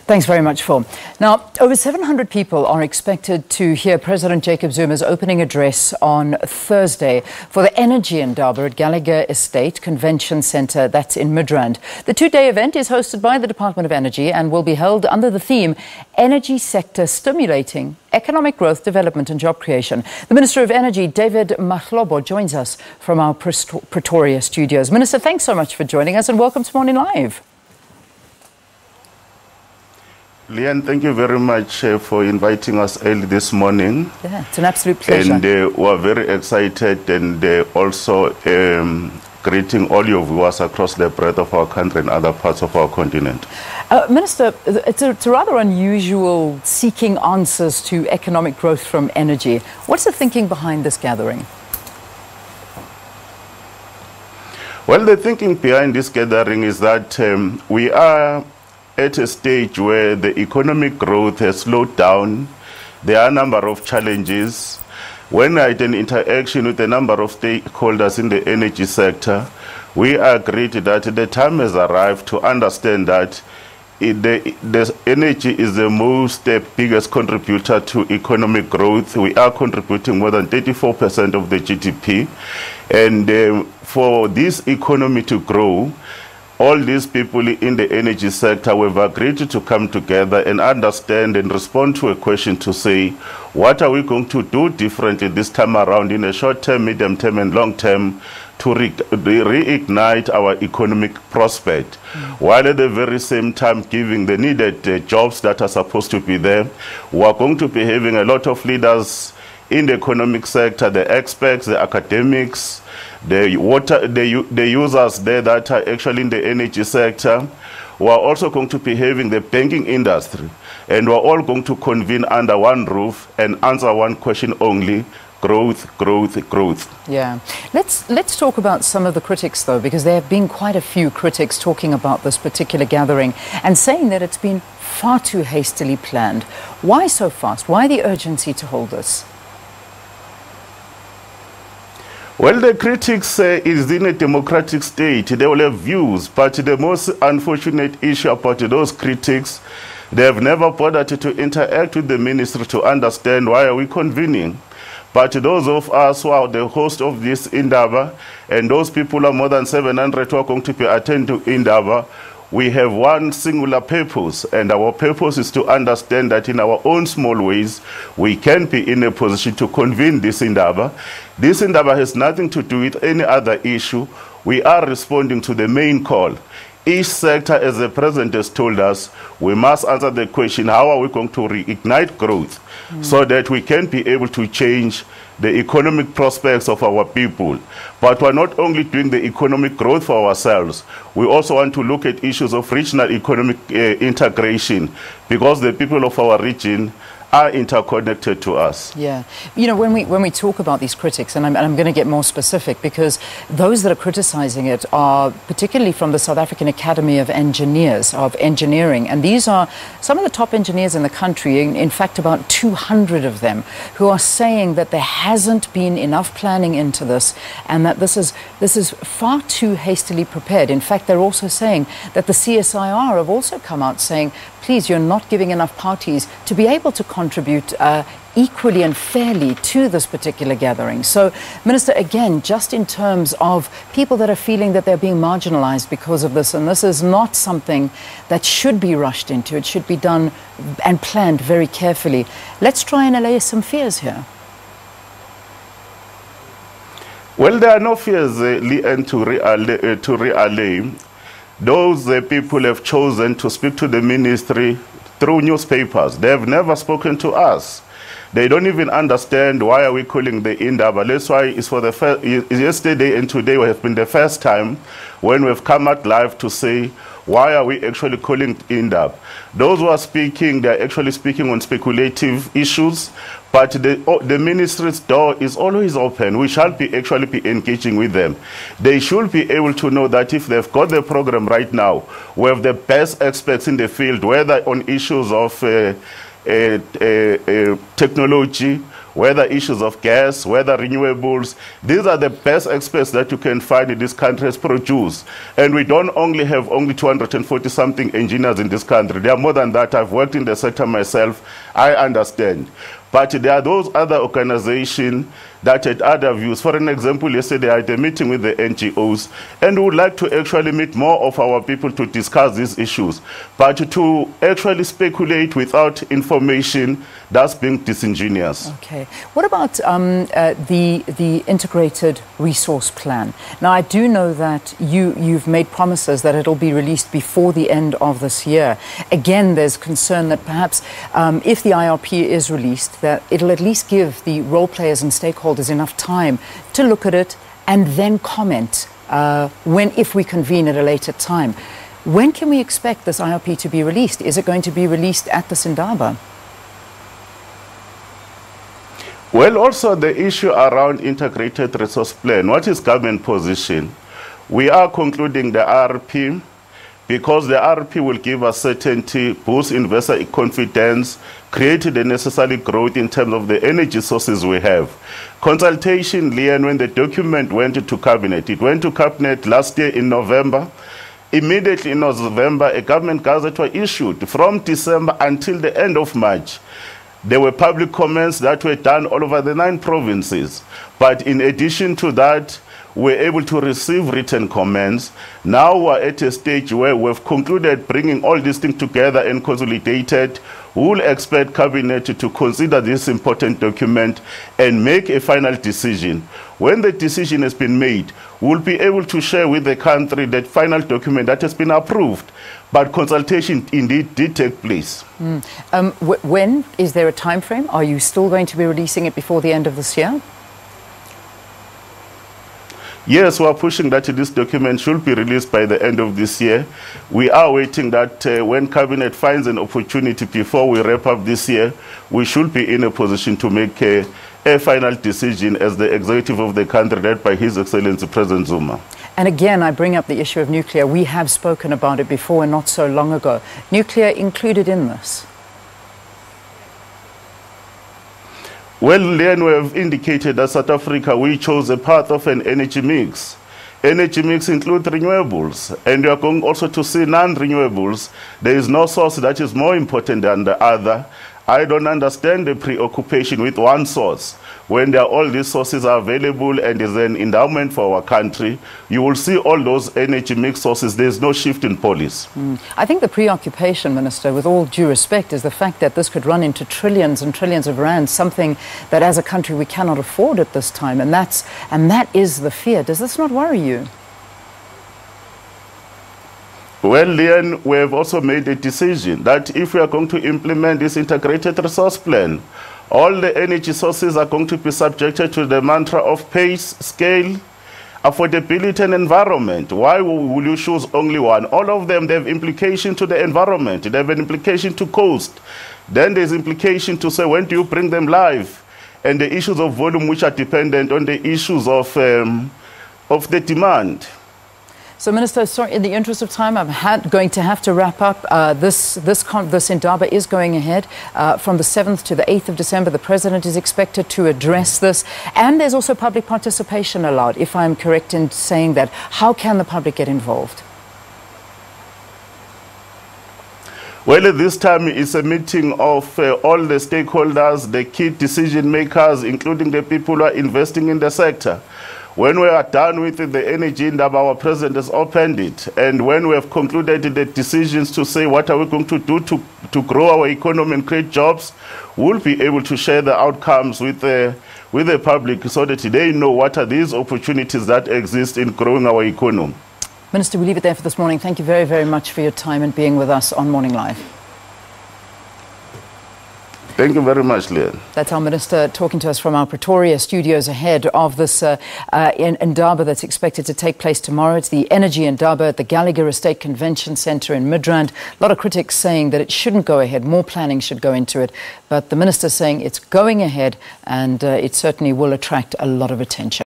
Thanks very much, Phil. Now, over 700 people are expected to hear President Jacob Zuma's opening address on Thursday for the Energy Indaba at Gallagher Estate Convention Centre, that's in Midrand. The two-day event is hosted by the Department of Energy and will be held under the theme Energy Sector Stimulating Economic Growth, Development and Job Creation. The Minister of Energy, David Mahlobo, joins us from our Pretoria studios. Minister, thanks so much for joining us and welcome to Morning Live. Leanne, thank you very much for inviting us early this morning. Yeah, it's an absolute pleasure. And we're very excited and also greeting all your viewers across the breadth of our country and other parts of our continent. Minister, it's a rather unusual seeking answers to economic growth from energy. What's the thinking behind this gathering? Well, the thinking behind this gathering is that we are at a stage where the economic growth has slowed down. There are a number of challenges. When I had an interaction with a number of stakeholders in the energy sector, we agreed that the time has arrived to understand that the energy is the biggest contributor to economic growth. We are contributing more than 34% of the GDP. And for this economy to grow, all these people in the energy sector have agreed to come together and understand and respond to a question to say, what are we going to do differently this time around in a short term, medium term and long term to reignite our economic prospect, while at the very same time giving the needed jobs that are supposed to be there. We are going to be having a lot of leaders in the economic sector, the experts, the academics, the users there that are actually in the energy sector. We are also going to be having the banking industry, and we're all going to convene under one roof and answer one question only: growth, growth, growth. Yeah. Let's talk about some of the critics, though, because there have been quite a few critics talking about this particular gathering and saying that it's been far too hastily planned. Why so fast? Why the urgency to hold this? Well, the critics say is in a democratic state. They will have views, but the most unfortunate issue about those critics, they have never bothered to interact with the ministry to understand why are we convening. But those of us who are the host of this Indaba, and those people are more than 700 who are going to be attending to Indaba, we have one singular purpose, and our purpose is to understand that in our own small ways, we can be in a position to convene this Indaba. This Indaba has nothing to do with any other issue. We are responding to the main call. Each sector, as the President has told us, we must answer the question, how are we going to reignite growth so that we can be able to change the economic prospects of our people. But we're not only doing the economic growth for ourselves, we also want to look at issues of regional economic integration, because the people of our region are interconnected to us. Yeah. You know, when we talk about these critics, and I'm going to get more specific, because those that are criticizing it are particularly from the South African Academy of Engineers, of Engineering, and these are some of the top engineers in the country, in fact about 200 of them, who are saying that there hasn't been enough planning into this and that this is far too hastily prepared. In fact, they're also saying that the CSIR have also come out saying, please, you're not giving enough parties to be able to contribute equally and fairly to this particular gathering. So, Minister, again, just in terms of people that are feeling that they're being marginalized because of this, and this is not something that should be rushed into, it should be done and planned very carefully. Let's try and allay some fears here. Well, there are no fears, Leanne, to re-allay. Those people have chosen to speak to the ministry through newspapers. They have never spoken to us. They don't even understand why are we calling the Indaba. That's why it's for the first, yesterday and today have been the first time when we've come out live to say, why are we actually calling Indaba? Those who are speaking, they're actually speaking on speculative issues, but the ministry's door is always open. We shall actually be engaging with them. They should be able to know that if they've got the program right now, we have the best experts in the field, whether on issues of technology, whether issues of gas, whether renewables. These are the best experts that you can find in this country has produced. And we don't only have only 240-something engineers in this country. There are more than that. I've worked in the sector myself. I understand. But there are those other organizations that had other views. For an example, yesterday I had a meeting with the NGOs, and we would like to actually meet more of our people to discuss these issues. But to actually speculate without information, that's being disingenuous. Okay. What about the integrated resource plan? Now, I do know that you've made promises that it'll be released before the end of this year. Again, there's concern that perhaps if the IRP is released, that it'll at least give the role players and stakeholders enough time to look at it and then comment if we convene at a later time. When can we expect this IRP to be released? Is it going to be released at this Indaba? Well, also the issue around integrated resource plan. What is government position? We are concluding the IRP because the IRP will give us certainty, boost investor confidence, create the necessary growth in terms of the energy sources we have. Consultation, Leon, when the document went to cabinet, it went to cabinet last year in November. Immediately in November, a government gazette was issued. From December until the end of March, there were public comments that were done all over the 9 provinces. But in addition to that, we're able to receive written comments. Now we're at a stage where we've concluded bringing all these things together and consolidated. We will expect Cabinet to consider this important document and make a final decision. When the decision has been made, we'll be able to share with the country that final document that has been approved. But consultation indeed did take place. When is there a time frame? Are you still going to be releasing it before the end of this year? Yes, we are pushing that this document should be released by the end of this year. We are waiting that when Cabinet finds an opportunity before we wrap up this year, we should be in a position to make a final decision as the executive of the country led by His Excellency President Zuma. And again, I bring up the issue of nuclear. We have spoken about it before and not so long ago. Nuclear included in this? Well, Leon, we have indicated that South Africa, we chose a path of an energy mix. Energy mix includes renewables, and you are going also to see non-renewables. There is no source that is more important than the other. I don't understand the preoccupation with one source. When there are all these sources are available and is an endowment for our country, you will see all those energy mix sources. There's no shift in policy. I think the preoccupation, Minister, with all due respect, is the fact that this could run into trillions and trillions of rands, something that as a country we cannot afford at this time. And that is the fear. Does this not worry you? Well, Leon, we have also made a decision that if we are going to implement this integrated resource plan, all the energy sources are going to be subjected to the mantra of pace, scale, affordability and environment. Why will you choose only one? All of them, they have implication to the environment. They have an implication to cost. Then there's implication to say, when do you bring them live? And the issues of volume, which are dependent on the issues of the demand. So, Minister, sorry, in the interest of time, I'm going to have to wrap up. This Indaba is going ahead from the 7th to the 8th of December. The President is expected to address this. And there's also public participation allowed, if I'm correct in saying that. How can the public get involved? Well, at this time, it's a meeting of all the stakeholders, the key decision makers, including the people who are investing in the sector. When we are done with the Energy Indaba, our President has opened it. And when we have concluded the decisions to say what are we going to do to grow our economy and create jobs, we'll be able to share the outcomes with the public so that they know what are these opportunities that exist in growing our economy. Minister, we leave it there for this morning. Thank you very, very much for your time and being with us on Morning Live. Thank you very much, Leon. That's our Minister talking to us from our Pretoria studios ahead of this Indaba that's expected to take place tomorrow. It's the Energy Indaba at the Gallagher Estate Convention Centre in Midrand. A lot of critics saying that it shouldn't go ahead. More planning should go into it. But the Minister saying it's going ahead and it certainly will attract a lot of attention.